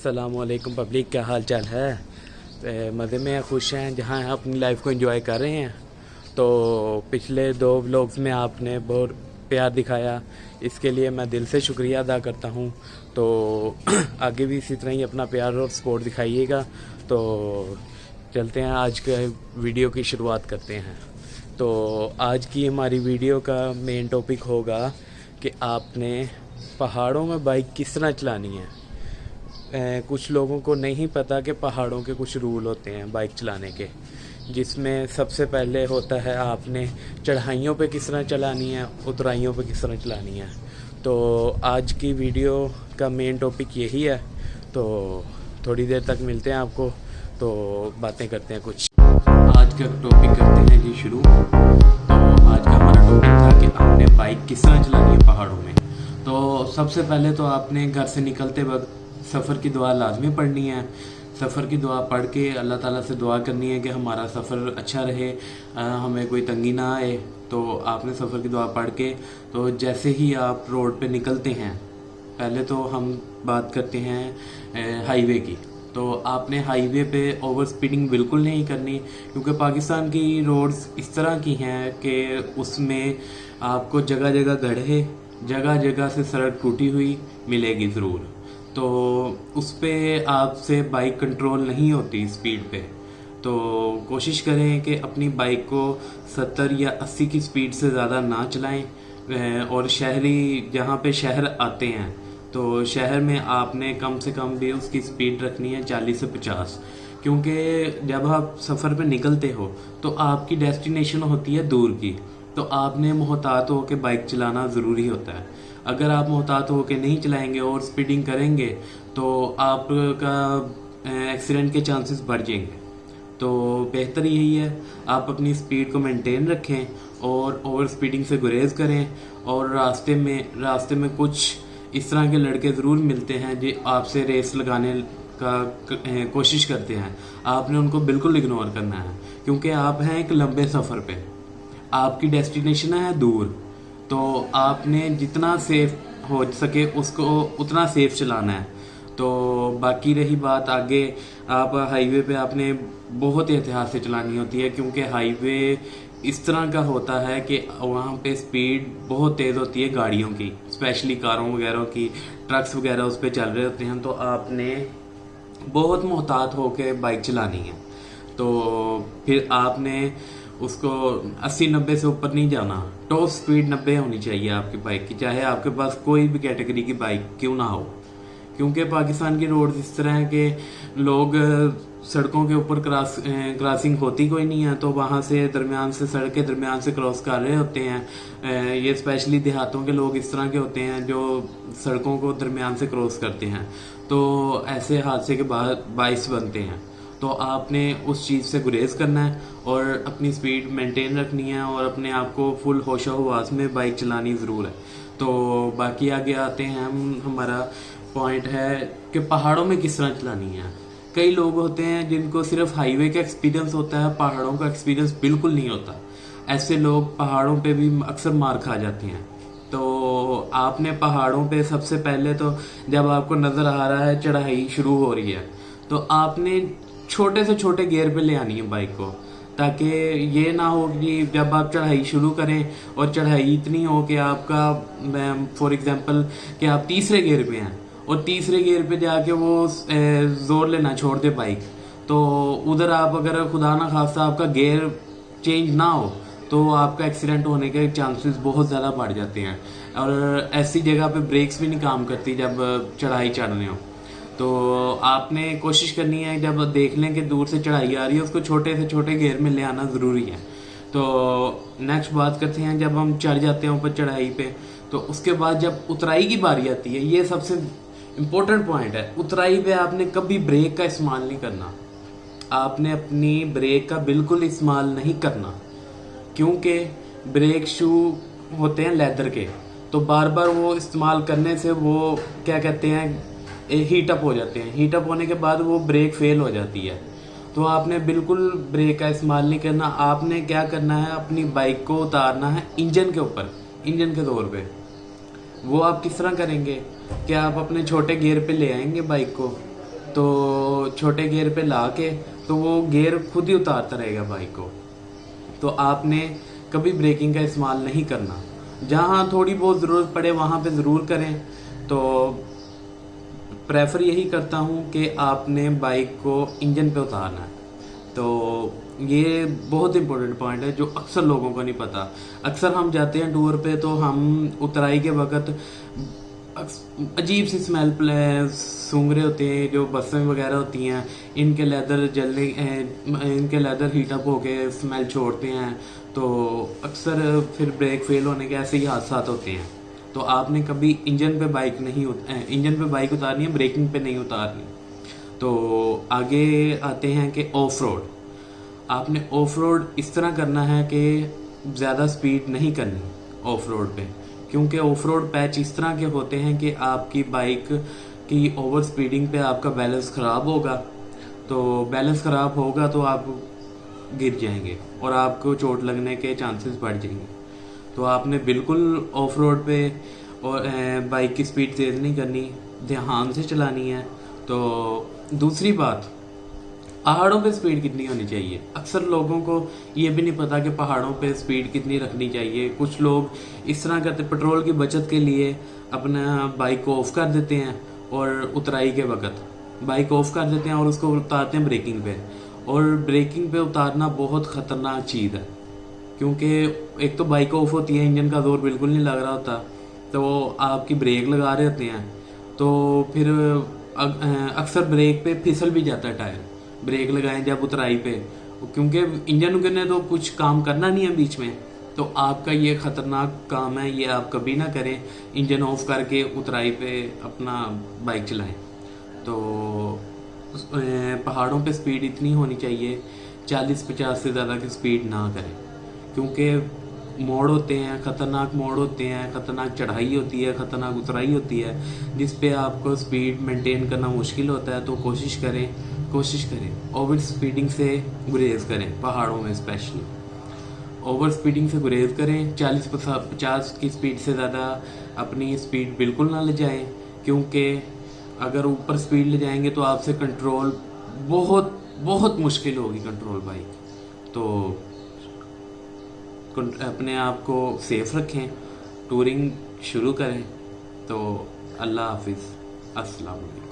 अस्सलामुअलैकुम पब्लिक, क्या हाल चाल है। मज़े में खुश हैं जहाँ अपनी लाइफ को एंजॉय कर रहे हैं। तो पिछले 2 व्लॉग्स में आपने बहुत प्यार दिखाया, इसके लिए मैं दिल से शुक्रिया अदा करता हूँ। तो आगे भी इसी तरह ही अपना प्यार और सपोर्ट दिखाइएगा। तो चलते हैं, आज के वीडियो की शुरुआत करते हैं। तो आज की हमारी वीडियो का मेन टॉपिक होगा कि आपने पहाड़ों में बाइक किस तरह चलानी है। कुछ लोगों को नहीं पता कि पहाड़ों के कुछ रूल होते हैं बाइक चलाने के, जिसमें सबसे पहले होता है आपने चढ़ाइयों पे किस तरह चलानी है, उतराइयों पे किस तरह चलानी है। तो आज की वीडियो का मेन टॉपिक यही है। तो थोड़ी देर तक मिलते हैं आपको, तो बातें करते हैं कुछ। आज का टॉपिक करते हैं जी शुरू। तो आज का हमारा टॉपिक था कि आपने बाइक किस तरह चलानी है पहाड़ों में। तो सबसे पहले तो आपने घर से निकलते वक्त सफ़र की दुआ लाजमी पढ़नी है। सफ़र की दुआ पढ़ के अल्लाह ताला से दुआ करनी है कि हमारा सफ़र अच्छा रहे, हमें कोई तंगी ना आए। तो आपने सफ़र की दुआ पढ़ के तो जैसे ही आप रोड पे निकलते हैं, पहले तो हम बात करते हैं हाईवे की। तो आपने हाईवे पे ओवर स्पीडिंग बिल्कुल नहीं करनी, क्योंकि पाकिस्तान की रोड्स इस तरह की हैं कि उसमें आपको जगह जगह गड्ढे, जगह जगह से सड़क टूटी हुई मिलेगी ज़रूर। तो उस पर आपसे बाइक कंट्रोल नहीं होती स्पीड पे। तो कोशिश करें कि अपनी बाइक को 70 या 80 की स्पीड से ज़्यादा ना चलाएं। और शहरी जहाँ पे शहर आते हैं, तो शहर में आपने कम से कम भी उसकी स्पीड रखनी है 40 से 50, क्योंकि जब आप सफ़र पे निकलते हो तो आपकी डेस्टिनेशन होती है दूर की। तो आपने मोहतात हो के बाइक चलाना ज़रूरी होता है। अगर आप मोहतात हो के नहीं चलाएंगे और स्पीडिंग करेंगे तो आपका एक्सीडेंट के चांसेस बढ़ जाएंगे। तो बेहतर यही है आप अपनी स्पीड को मेंटेन रखें और ओवर स्पीडिंग से गुरेज करें। और रास्ते में कुछ इस तरह के लड़के ज़रूर मिलते हैं जो आपसे रेस लगाने का कोशिश करते हैं। आपने उनको बिल्कुल इग्नोर करना है, क्योंकि आप हैं एक लंबे सफ़र पे, आपकी डेस्टिनेशन है दूर। तो आपने जितना सेफ हो सके उसको उतना सेफ चलाना है। तो बाकी रही बात आगे, आप हाईवे पे आपने बहुत एहतियात से चलानी होती है, क्योंकि हाईवे इस तरह का होता है कि वहाँ पे स्पीड बहुत तेज़ होती है गाड़ियों की, स्पेशली कारों वगैरह की, ट्रक्स वगैरह उस पर चल रहे होते हैं। तो आपने बहुत मोहतात होकर बाइक चलानी है। तो फिर आपने उसको 80-90 से ऊपर नहीं जाना। टॉप स्पीड 90 होनी चाहिए आपकी बाइक की, चाहे आपके पास कोई भी कैटेगरी की बाइक क्यों ना हो। क्योंकि पाकिस्तान की रोड इस तरह है कि लोग सड़कों के ऊपर क्रॉसिंग होती कोई नहीं है, तो वहाँ से दरमियान से सड़क के दरमियान से क्रॉस कर रहे होते हैं। ये स्पेशली देहातों के लोग इस तरह के होते हैं जो सड़कों को दरमियान से क्रॉस करते हैं। तो ऐसे हादसे के बाइस बनते हैं। तो आपने उस चीज़ से गुरेज करना है और अपनी स्पीड मेंटेन रखनी है और अपने आप को फुल होशो हवास में बाइक चलानी ज़रूर है। तो बाकी आगे आते हैं हमारा पॉइंट है कि पहाड़ों में किस तरह चलानी है। कई लोग होते हैं जिनको सिर्फ हाईवे का एक्सपीरियंस होता है, पहाड़ों का एक्सपीरियंस बिल्कुल नहीं होता। ऐसे लोग पहाड़ों पे भी अक्सर मार खा जाते हैं। तो आपने पहाड़ों पे सबसे पहले तो जब आपको नज़र आ रहा है चढ़ाई शुरू हो रही है, तो आपने छोटे से छोटे गियर पे ले आनी है बाइक को, ताकि ये ना हो कि जब आप चढ़ाई शुरू करें और चढ़ाई इतनी हो कि आपका फॉर एग्जांपल कि आप तीसरे गियर पे हैं और तीसरे गियर पे जाके वो जोर लेना छोड़ दे बाइक। तो उधर आप अगर खुदा ना खास्ता आपका गियर चेंज ना हो तो आपका एक्सीडेंट होने के चांसेस बहुत ज़्यादा बढ़ जाते हैं। और ऐसी जगह पे ब्रेक्स भी नहीं काम करती जब चढ़ाई चढ़ रहे हो। तो आपने कोशिश करनी है जब देख लें कि दूर से चढ़ाई आ रही है, उसको छोटे से छोटे गियर में ले आना ज़रूरी है। तो नेक्स्ट बात करते हैं, जब हम चढ़ जाते हैं ऊपर चढ़ाई पे, तो उसके बाद जब उतराई की बारी आती है, ये सबसे इम्पोर्टेंट पॉइंट है। उतराई पे आपने कभी ब्रेक का इस्तेमाल नहीं करना। आपने अपनी ब्रेक का बिल्कुल इस्तेमाल नहीं करना, क्योंकि ब्रेक शू होते हैं लेदर के, तो बार बार वो इस्तेमाल करने से वो क्या कहते हैं हीट अप हो जाते हैं। हीट अप होने के बाद वो ब्रेक फेल हो जाती है। तो आपने बिल्कुल ब्रेक का इस्तेमाल नहीं करना। आपने क्या करना है, अपनी बाइक को उतारना है इंजन के ऊपर, इंजन के तौर पे। वो आप किस तरह करेंगे कि आप अपने छोटे गियर पे ले आएंगे बाइक को, तो छोटे गियर पे ला के तो वो गियर खुद ही उतारता रहेगा बाइक को। तो आपने कभी ब्रेकिंग का इस्तेमाल नहीं करना। जहाँ थोड़ी बहुत ज़रूरत पड़े वहाँ पे ज़रूर करें। तो प्रेफर यही करता हूँ कि आपने बाइक को इंजन पे उतारना है। तो ये बहुत इंपॉर्टेंट पॉइंट है जो अक्सर लोगों को नहीं पता। अक्सर हम जाते हैं टूर पे तो हम उतराई के वक्त अजीब सी स्मेल सूंघ रहे होते हैं। जो बसें वगैरह होती हैं इनके लेदर जलने इनके लेदर हीटअप होके स्मेल छोड़ते हैं। तो अक्सर फिर ब्रेक फेल होने के ऐसे ही हादसा होते हैं। तो आपने कभी इंजन पे बाइक उतारनी है, ब्रेकिंग पे नहीं उतारनी। तो आगे आते हैं कि ऑफ रोड। आपने ऑफ रोड इस तरह करना है कि ज़्यादा स्पीड नहीं करनी ऑफ रोड पे, क्योंकि ऑफ रोड पैच इस तरह के होते हैं कि आपकी बाइक की ओवर स्पीडिंग पे आपका बैलेंस ख़राब होगा। तो बैलेंस ख़राब होगा तो आप गिर जाएंगे और आपको चोट लगने के चांसेस बढ़ जाएंगे। तो आपने बिल्कुल ऑफ रोड पे और बाइक की स्पीड तेज़ नहीं करनी, ध्यान से चलानी है। तो दूसरी बात, पहाड़ों पे स्पीड कितनी होनी चाहिए। अक्सर लोगों को ये भी नहीं पता कि पहाड़ों पे स्पीड कितनी रखनी चाहिए। कुछ लोग इस तरह करते, पेट्रोल की बचत के लिए अपना बाइक को ऑफ कर देते हैं और उतराई के वक्त बाइक ऑफ कर देते हैं और उसको उतारते हैं ब्रेकिंग पे। और ब्रेकिंग पे उतारना बहुत ख़तरनाक चीज़ है, क्योंकि एक तो बाइक ऑफ होती है, इंजन का जोर बिल्कुल नहीं लग रहा होता, तो आपकी ब्रेक लगा रहे होते हैं। तो फिर अक्सर ब्रेक पे फिसल भी जाता है टायर। ब्रेक लगाएं जब उतराई पे, क्योंकि इंजन ने तो कुछ काम करना नहीं है बीच में। तो आपका ये ख़तरनाक काम है, ये आप कभी ना करें। इंजन ऑफ करके उतराई पे अपना बाइक चलाएं। तो पहाड़ों पे स्पीड इतनी होनी चाहिए, 40-50 से ज़्यादा की स्पीड ना करें, क्योंकि मोड़ होते हैं, ख़तरनाक मोड़ होते हैं, ख़तरनाक चढ़ाई होती है, ख़तरनाक उतराई होती है, जिस पे आपको स्पीड मेंटेन करना मुश्किल होता है। तो कोशिश करें ओवर स्पीडिंग से गुरेज करें। पहाड़ों में स्पेशली ओवर स्पीडिंग से गुरेज करें। 40-50 की स्पीड से ज़्यादा अपनी स्पीड बिल्कुल ना ले जाएं, क्योंकि अगर ऊपर स्पीड ले जाएंगे तो आपसे कंट्रोल बहुत बहुत मुश्किल होगी कंट्रोल बाइक। तो अपने आप को सेफ रखें, टूरिंग शुरू करें। तो अल्लाह हाफिज़, अस्सलाम वालेकुम।